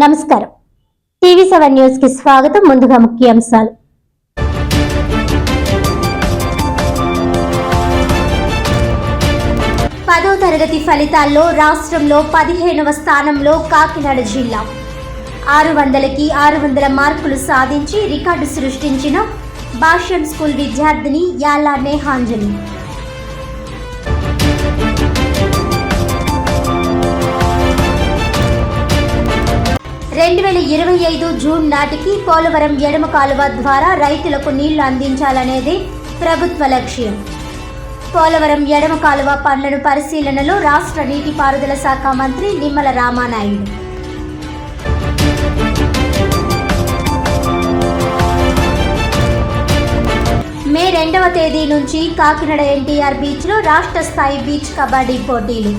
నమస్కారం. టీవీ7 న్యూస్ కి స్వాగతం. ముందుగా ముఖ్యాంశాలు. పదో తరగతి ఫలితాల్లో రాష్ట్రంలో 15వ స్థానంలో కాకినాడ జిల్లా. 600కి 600 మార్కులు సాధించి రికార్డు సృష్టించిన భాష్యం స్కూల్ విద్యార్థిని యాలా నేహాంజలి. 2025 జూన్ నాటికి పోలవరం ఎడమ కాలువ ద్వారా రైతులకు నీళ్లు అందించాలనేది ప్రభుత్వ లక్ష్యం. పోలవరం ఎడమ కాలువ పనులను పరిశీలనలో రాష్ట్ర నీటిపారుదల శాఖ మంత్రి నిమ్మల రామానాయుడు. మే 2వ తేదీ నుంచి కాకినాడ ఎన్టీఆర్ బీచ్లో రాష్ట్ర స్థాయి బీచ్ కబడ్డీ పోటీలు.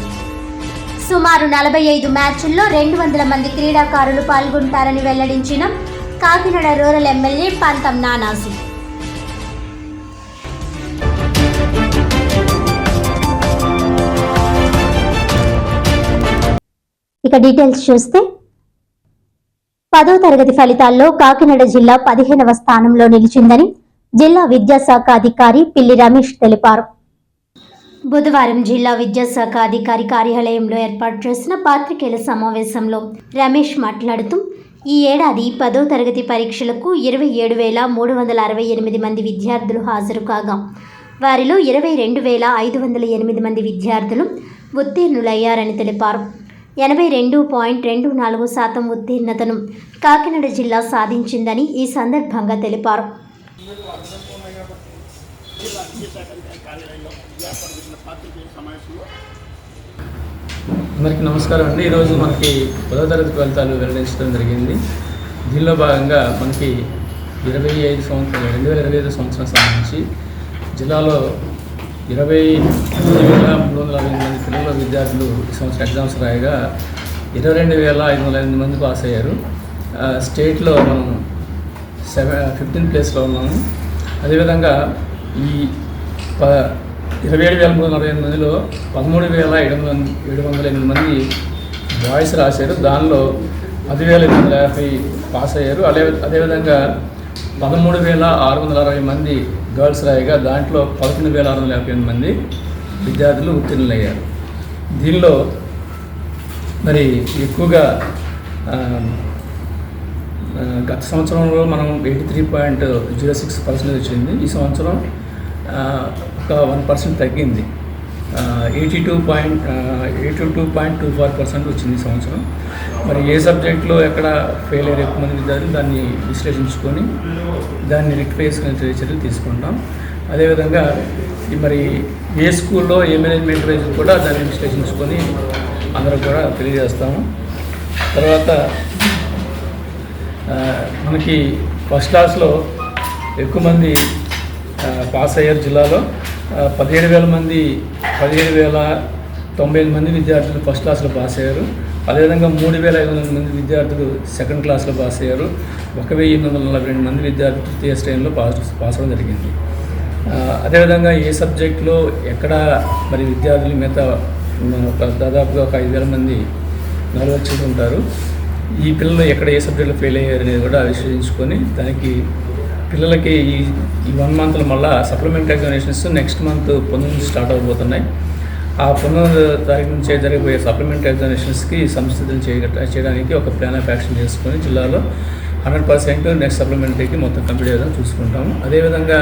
సుమారు 45 మ్యాచ్ల్లో 200 మంది క్రీడాకారులు పాల్గొంటారని వెల్లడించిన కాకినాడ రూరల్ ఎమ్మెల్యే పంతం నానాజీ. ఇక డీటెయిల్స్ చూస్తే 10వ తరగతి ఫలితాల్లో కాకినాడ జిల్లా 15వ స్థానంలో నిలిచిందని జిల్లా విద్యాశాఖ అధికారి పిల్లి రమేష్ తెలిపారు. బుధవారం జిల్లా విద్యాశాఖ అధికారి కార్యాలయంలో ఏర్పాటు చేసిన పాత్రికేయుల సమావేశంలో రమేష్ మాట్లాడుతూ ఈ ఏడాది 10వ తరగతి పరీక్షలకు 27,368 మంది విద్యార్థులు హాజరు కాగా వారిలో 22,508 మంది విద్యార్థులు ఉత్తీర్ణులయ్యారని తెలిపారు. 82.24% ఉత్తీర్ణతను కాకినాడ జిల్లా సాధించిందని ఈ సందర్భంగా తెలిపారు. అందరికీ నమస్కారం అండి. ఈరోజు మనకి 10వ తరగతి ఫలితాలు వెల్లడించడం జరిగింది. దీనిలో భాగంగా మనకి 2025 సంవత్సరం సంబంధించి జిల్లాలో 22,340 మంది పిల్లల విద్యార్థులు ఈ సంవత్సరం ఎగ్జామ్స్ రాయగా 22,508 మంది పాస్ అయ్యారు. స్టేట్లో మనం 15th ప్లేస్లో ఉన్నాము. అదేవిధంగా ఈ 27,348 మందిలో 13,708 మంది బాయ్స్ రాశారు. దానిలో 10,850 పాస్ అయ్యారు. అదేవిధంగా 13,660 మంది గర్ల్స్ రాయగా దాంట్లో 11,658 మంది విద్యార్థులు ఉత్తీర్ణులయ్యారు. దీనిలో మరి ఎక్కువగా గత సంవత్సరంలో మనం 83.06% వచ్చింది. ఈ సంవత్సరం ఒక 1% తగ్గింది. 82.24% వచ్చింది ఈ సంవత్సరం. మరి ఏ సబ్జెక్టులో ఎక్కడ ఫెయిల్ అయ్యే ఎక్కువ మంది విద్యార్థులు దాన్ని విశ్లేషించుకొని దాన్ని రెక్టిఫై చేసుకునే చర్యలు తీసుకుంటాం. అదేవిధంగా మరి ఏ స్కూల్లో ఏ మేనేజ్మెంట్ వైజ్ కూడా దాన్ని విశ్లేషించుకొని అందరూ కూడా తెలియజేస్తాము. తర్వాత మనకి ఫస్ట్ క్లాస్లో ఎక్కువ మంది పాస్ అయ్యారు. జిల్లాలో 17,098 మంది విద్యార్థులు ఫస్ట్ క్లాస్లో పాస్ అయ్యారు. అదేవిధంగా 3,500 మంది విద్యార్థులు సెకండ్ క్లాస్లో పాస్ అయ్యారు. 1,842 మంది విద్యార్థులు తృతీయ శ్రేణిలో పాస్ అవ్వడం జరిగింది. అదేవిధంగా ఏ సబ్జెక్టులో ఎక్కడ మరి విద్యార్థులు మిగతా దాదాపుగా ఒక 5,000 మంది నలువచ్చి ఉంటారు. ఈ పిల్లలు ఎక్కడ ఏ సబ్జెక్టులో ఫెయిల్ అయ్యారు అనేది కూడా విశ్లేషించుకొని దానికి పిల్లలకి ఈ 1 మంత్లో మళ్ళీ సప్లిమెంటరీ ఎగ్జామినేషన్స్ నెక్స్ట్ మంత్ 19 నుంచి స్టార్ట్ అవబోతున్నాయి. ఆ 19వ తారీఖు నుంచి జరిగిపోయే సప్లిమెంటరీ ఎగ్జామినేషన్స్కి సంసిద్ధం చేయడానికి ఒక ప్లాన్ ఆఫ్ యాక్షన్ చేసుకొని జిల్లాలో 100% నెక్స్ట్ సప్లిమెంటరీకి మొత్తం కంప్లీట్ అయ్యేదని చూసుకుంటాము. అదేవిధంగా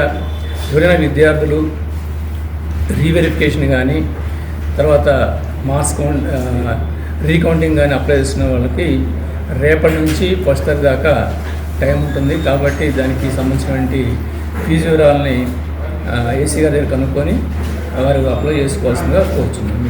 ఎవరైనా విద్యార్థులు రీవెరిఫికేషన్ కానీ తర్వాత మార్క్స్ రీకౌంటింగ్ కానీ అప్లై చేసిన వాళ్ళకి రేపటి నుంచి 1st తారీఖు దాకా టైం ఉంటుంది. కాబట్టి దానికి సంబంధించినటువంటి ఫీజు వివరాలని ఏసీ గారి దగ్గర కనుక్కొని వారు అప్లై చేసుకోవాల్సిందిగా కోరుచున్నాను.